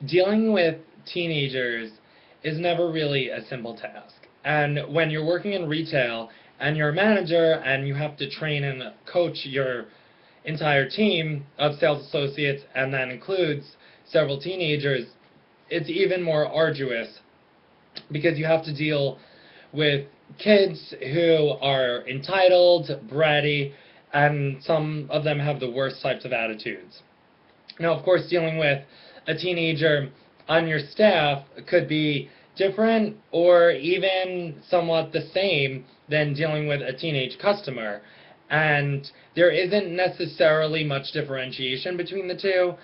Dealing with teenagers is never really a simple task. And when you're working in retail and you're a manager and you have to train and coach your entire team of sales associates, and that includes several teenagers, it's even more arduous because you have to deal with kids who are entitled, bratty, and some of them have the worst types of attitudes. Now, of course, dealing with a teenager on your staff could be different or even somewhat the same than dealing with a teenage customer. And there isn't necessarily much differentiation between the two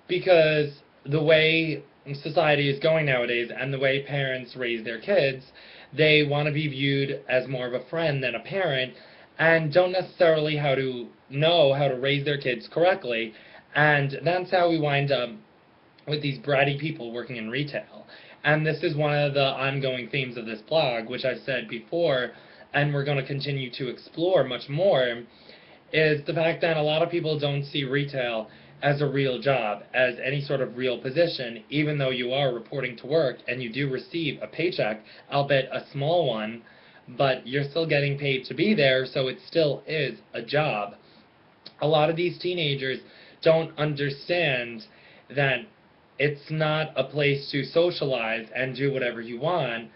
because the way society is going nowadays and the way parents raise their kids, they want to be viewed as more of a friend than a parent and don't necessarily know how to raise their kids correctly. And that's how we wind up with these bratty people working in retail. And this is one of the ongoing themes of this blog, which I've said before, and we're going to continue to explore much more, is the fact that a lot of people don't see retail as a real job, as any sort of real position, even though you are reporting to work and you do receive a paycheck, albeit a small one, but you're still getting paid to be there, so it still is a job. A lot of these teenagers don't understand that it's not a place to socialize and do whatever you want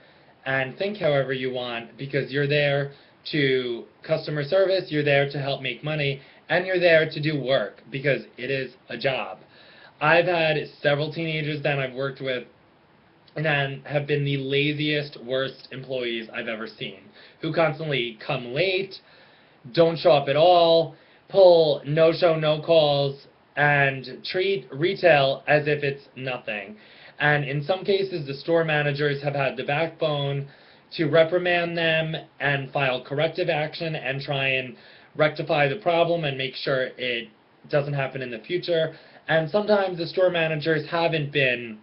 and think however you want, because you're there to customer service, you're there to help make money, and you're there to do work because it is a job. I've had several teenagers that I've worked with and have been the laziest, worst employees I've ever seen, who constantly come late, don't show up at all, pull no-show, no-calls, and treat retail as if it's nothing. And in some cases, the store managers have had the backbone to reprimand them and file corrective action and try and rectify the problem and make sure it doesn't happen in the future. And sometimes the store managers haven't been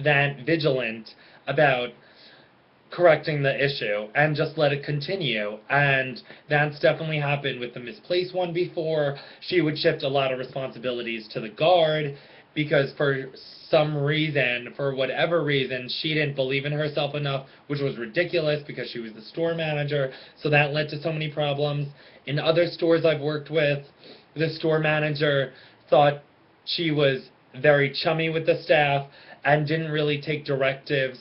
that vigilant about correcting the issue and just let it continue. And that's definitely happened with the misplaced one before. She would shift a lot of responsibilities to the guard because for some reason, for whatever reason, she didn't believe in herself enough, which was ridiculous because she was the store manager. So that led to so many problems. In other stores I've worked with, the store manager thought she was very chummy with the staff and didn't really take directives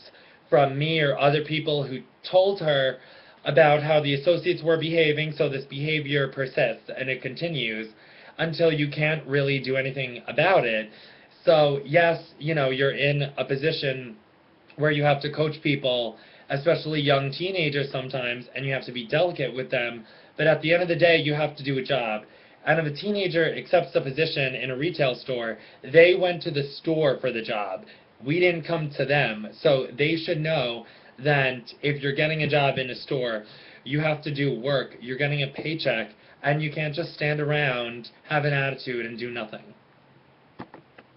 from me or other people who told her about how the associates were behaving, so this behavior persists and it continues until you can't really do anything about it. So yes, you're in a position where you have to coach people, especially young teenagers sometimes, and you have to be delicate with them, but at the end of the day, you have to do a job. And if a teenager accepts a position in a retail store, they went to the store for the job. We didn't come to them. So they should know that if you're getting a job in a store, you have to do work, you're getting a paycheck, and you can't just stand around, have an attitude, and do nothing.